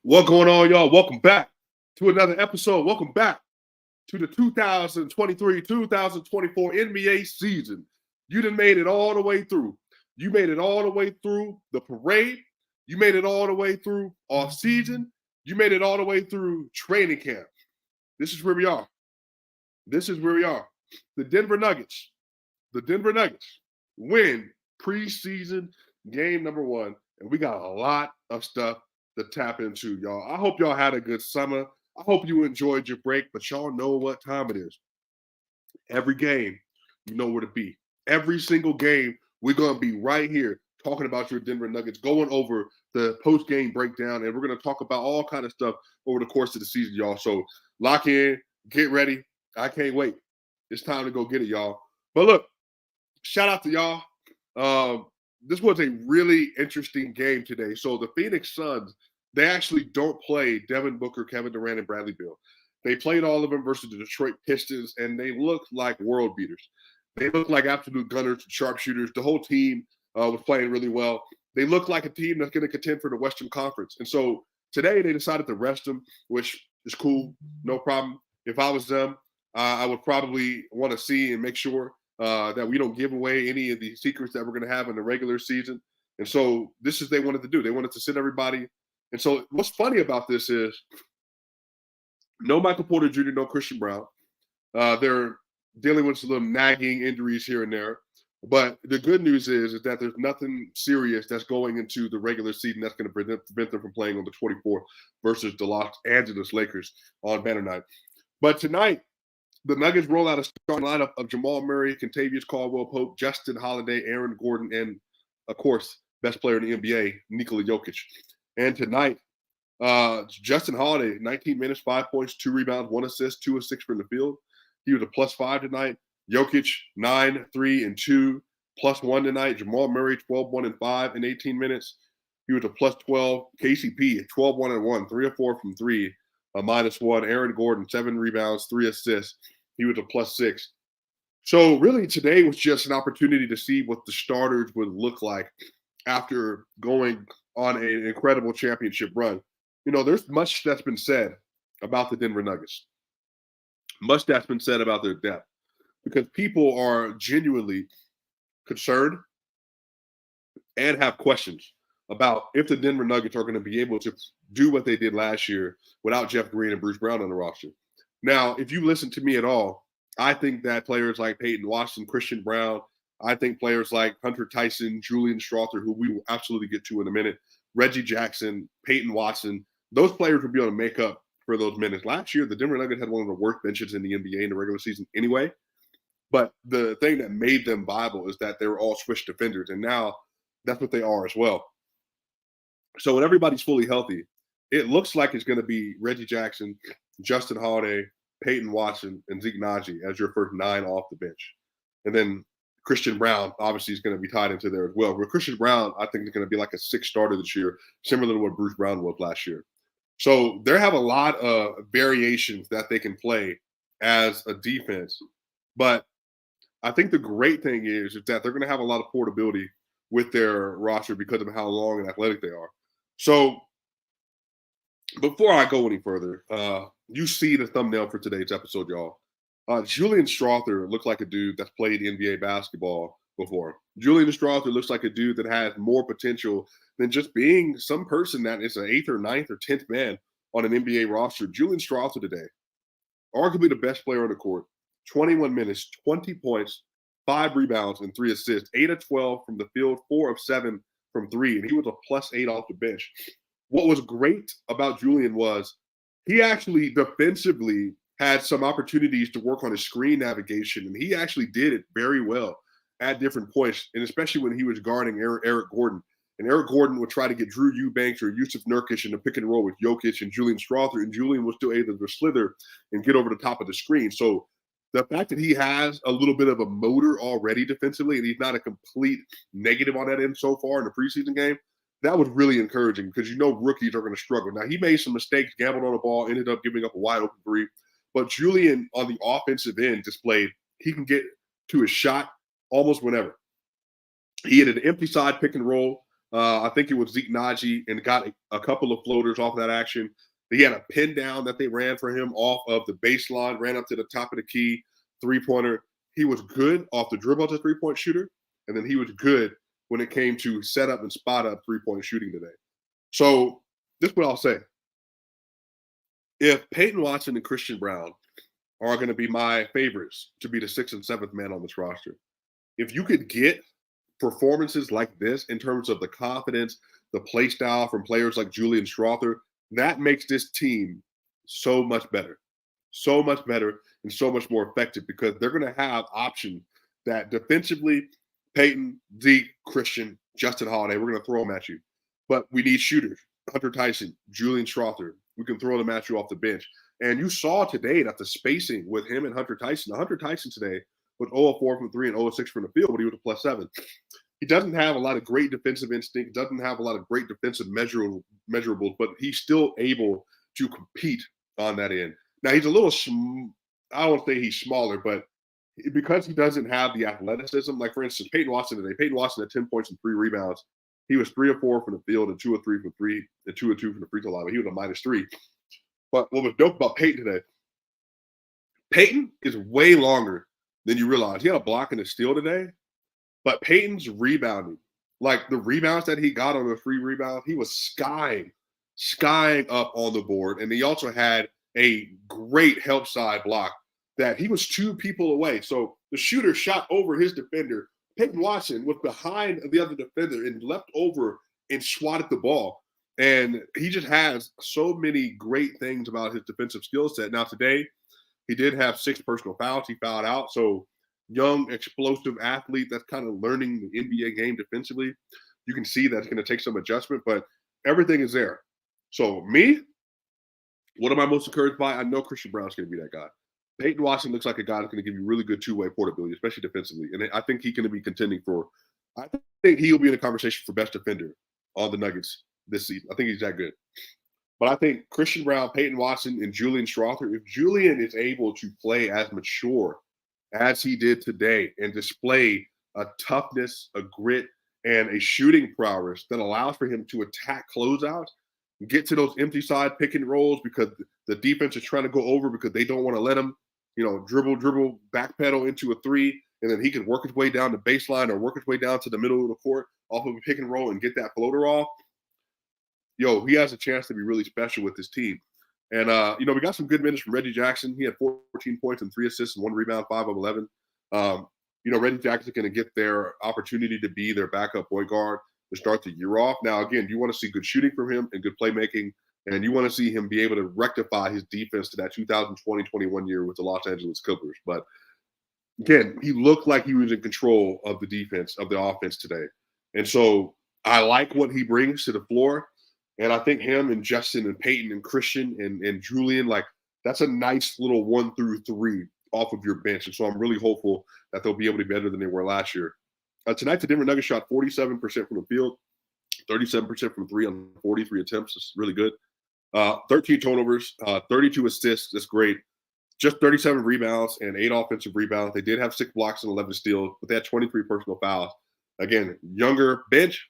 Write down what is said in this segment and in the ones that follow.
What going on, y'all? Welcome back to another episode. Welcome back to the 2023-2024 NBA season. You done made it all the way through. You made it all the way through the parade. You made it all the way through off season. You made it all the way through training camp. This is where we are. This is where we are. The Denver Nuggets win preseason game number 1. And we got a lot of stuff to tap into, y'all. I hope y'all had a good summer. I hope you enjoyed your break, but y'all know what time it is. Every game, you know where to be. Every single game, we're going to be right here talking about your Denver Nuggets, going over the post-game breakdown, and we're going to talk about all kind of stuff over the course of the season, y'all. So lock in, get ready. I can't wait. It's time to go get it, y'all. But look, shout out to y'all. This was a really interesting game today. So the Phoenix Suns, they actually don't play Devin Booker, Kevin Durant, and Bradley Beal. They played all of them versus the Detroit Pistons, and they looked like world beaters. They looked like absolute gunners, sharpshooters. The whole team was playing really well. They looked like a team that's going to contend for the Western Conference. And so today they decided to rest them, which is cool, no problem. If I was them, I would probably want to see and make sure that we don't give away any of the secrets that we're going to have in the regular season. And so this is what they wanted to do. They wanted to sit everybody. And so what's funny about this is no Michael Porter Jr., no Christian Brown. They're dealing with some little nagging injuries here and there. But the good news is that there's nothing serious that's going into the regular season that's going to prevent them from playing on the 24th versus the Los Angeles Lakers on banner night. But tonight, the Nuggets roll out a starting lineup of Jamal Murray, Kentavious Caldwell-Pope, Justin Holiday, Aaron Gordon, and, of course, best player in the NBA, Nikola Jokic. And tonight, Justin Holiday, 19 minutes, 5 points, 2 rebounds, 1 assist, 2 of 6 from the field. He was a +5 tonight. Jokic, 9, 3, and 2, +1 tonight. Jamal Murray, 12, 1, and 5 in 18 minutes. He was a +12. KCP, 12, 1, and 1, 3 of 4 from 3. A -1. Aaron Gordon, 7 rebounds, 3 assists. He was a +6. So really today was just an opportunity to see what the starters would look like after going on an incredible championship run. You know, there's much that's been said about the Denver Nuggets. Much that's been said about their depth because people are genuinely concerned and have questions about if the Denver Nuggets are going to be able to do what they did last year without Jeff Green and Bruce Brown on the roster. Now, if you listen to me at all, I think that players like Peyton Watson, Christian Brown, I think players like Hunter Tyson, Julian Strawther, who we will absolutely get to in a minute, Reggie Jackson, Peyton Watson, those players would be able to make up for those minutes. Last year, the Denver Nuggets had one of the worst benches in the NBA in the regular season anyway. But the thing that made them viable is that they were all switch defenders, and now that's what they are as well. So when everybody's fully healthy, it looks like it's going to be Reggie Jackson, Justin Holiday, Peyton Watson, and Zeke Naji as your first 9 off the bench. And then Christian Brown obviously is going to be tied into there as well. But Christian Brown, I think, is going to be like a 6 starter this year, similar to what Bruce Brown was last year. So they have a lot of variations that they can play as a defense. But I think the great thing is that they're going to have a lot of portability with their roster because of how long and athletic they are. So before I go any further, you see the thumbnail for today's episode, y'all. Julian Strawther looked like a dude that's played NBA basketball before. Julian Strawther looks like a dude that has more potential than just being some person that is an 8th or 9th or 10th man on an NBA roster. Julian Strawther today, arguably the best player on the court, 21 minutes, 20 points, 5 rebounds, and 3 assists, 8 of 12 from the field, 4 of 7 from 3, and he was a +8 off the bench. What was great about Julian was he actually defensively had some opportunities to work on his screen navigation, and he actually did it very well at different points, and especially when he was guarding Eric Gordon. And Eric Gordon would try to get Drew Eubanks or Yusuf Nurkic in the pick and roll with Jokic and Julian Strawther, and Julian was still able to slither and get over the top of the screen. So the fact that he has a little bit of a motor already defensively, and he's not a complete negative on that end so far in the preseason game, that was really encouraging because you know rookies are going to struggle. Now, he made some mistakes, gambled on the ball, ended up giving up a wide open 3. But Julian on the offensive end displayed he can get to his shot almost whenever. He had an empty side pick and roll I think it was Zeke Naji, and got a couple of floaters off that action. He had a pin down that they ran for him off of the baseline, ran up to the top of the key, 3-pointer. He was good off the dribble as a 3-point shooter, and then he was good when it came to set up and spot up 3-point shooting today. So this is what I'll say. If Peyton Watson and Christian Brown are going to be my favorites to be the 6th and 7th man on this roster, if you could get performances like this in terms of the confidence, the play style from players like Julian Strawther, that makes this team so much better, and so much more effective, because they're going to have options that defensively, Peyton, Zeke, Christian, Justin Holiday, we're going to throw them at you. But we need shooters. Hunter Tyson, Julian Strawther, we can throw them at you off the bench. And you saw today that the spacing with him and Hunter Tyson today was 0 of 4 from 3 and 0 of 6 from the field, but he was a +7. He doesn't have a lot of great defensive instinct, doesn't have a lot of great defensive measurables, but he's still able to compete on that end. Now, he's a little, I don't say he's smaller, but because he doesn't have the athleticism, like for instance, Peyton Watson had 10 points and 3 rebounds. He was 3 of 4 from the field and 2 of 3 from 3, and 2 of 2 from the free throw line. He was a -3. But what was dope about Peyton today, Peyton is way longer than you realize. He had a block and a steal today, but Peyton's rebounding, like the rebounds that he got on the free rebound, he was skying up on the board. And he also had a great help side block that he was 2 people away. So the shooter shot over his defender. Peyton Watson was behind the other defender and leapt over and swatted the ball. And he just has so many great things about his defensive skill set. Now, today, he did have 6 personal fouls. He fouled out. So young, explosive athlete that's kind of learning the NBA game defensively. You can see that's going to take some adjustment, but everything is there. So me, what am I most encouraged by? I know Christian Brown's going to be that guy. Peyton Watson looks like a guy that's going to give you really good two-way portability, especially defensively. And I think he's going to be contending for – I think he'll be in a conversation for best defender on the Nuggets this season. I think he's that good. But I think Christian Brown, Peyton Watson, and Julian Strawther, if Julian is able to play as mature as he did today and display a toughness, a grit, and a shooting prowess that allows for him to attack closeouts, get to those empty side pick and rolls because the defense is trying to go over because they don't want to let him, dribble, backpedal into a 3, and then he can work his way down the baseline or work his way down to the middle of the court off of a pick and roll and get that floater off. He has a chance to be really special with this team. And, we got some good minutes from Reggie Jackson. He had 14 points and 3 assists and 1 rebound, 5 of 11. Reggie Jackson's going to get their opportunity to be their backup point guard to start the year off. Now, again, you want to see good shooting from him and good playmaking, and you want to see him be able to rectify his defense to that 2020-21 year with the Los Angeles Clippers. But, again, he looked like he was in control of the defense, of the offense today. And so I like what he brings to the floor. And I think him and Justin and Peyton and Christian and Julian, that's a nice little 1 through 3 off of your bench. And so I'm really hopeful that they'll be able to be better than they were last year. Tonight, the Denver Nuggets shot 47% from the field, 37% from 3 on 43 attempts. That's really good. 13 turnovers, 32 assists. That's great. Just 37 rebounds and 8 offensive rebounds. They did have 6 blocks and 11 steals, but they had 23 personal fouls. Again, younger bench,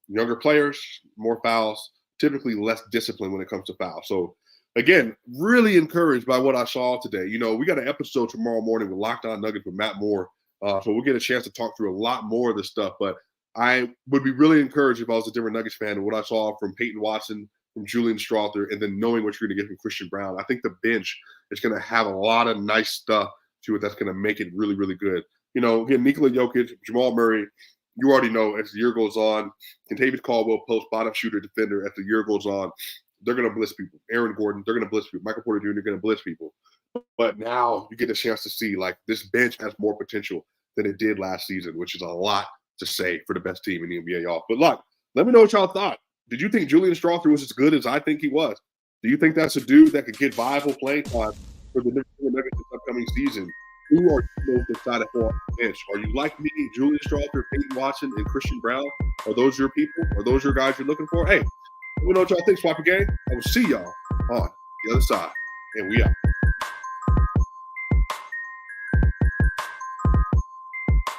younger players, more fouls. Typically less discipline when it comes to fouls. So, again, really encouraged by what I saw today. We got an episode tomorrow morning with Locked On Nuggets with Matt Moore. So we'll get a chance to talk through a lot more of this stuff. But I would be really encouraged if I was a Denver Nuggets fan and what I saw from Peyton Watson, from Julian Strawther, and then knowing what you're going to get from Christian Brown. I think the bench is going to have a lot of nice stuff to it that's going to make it really, really good. Again, Nikola Jokic, Jamal Murray, you already know as the year goes on, Kentavious Caldwell, post bottom shooter defender, as the year goes on, they're going to blitz people. Aaron Gordon, they're going to blitz people. Michael Porter Jr., going to blitz people. But now you get a chance to see, this bench has more potential than it did last season, which is a lot to say for the best team in the NBA off. But look, let me know what y'all thought. Did you think Julian Strawther was as good as I think he was? Do you think that's a dude that could get viable playing time for the Nuggets this upcoming season? Who are you most excited for on the bench? Are you like me, Julian Strawther, Peyton Watson, and Christian Brown? Are those your people? Are those your guys you're looking for? Hey, let me know what y'all think, Swipa Gang. I will see y'all on the other side. And we out.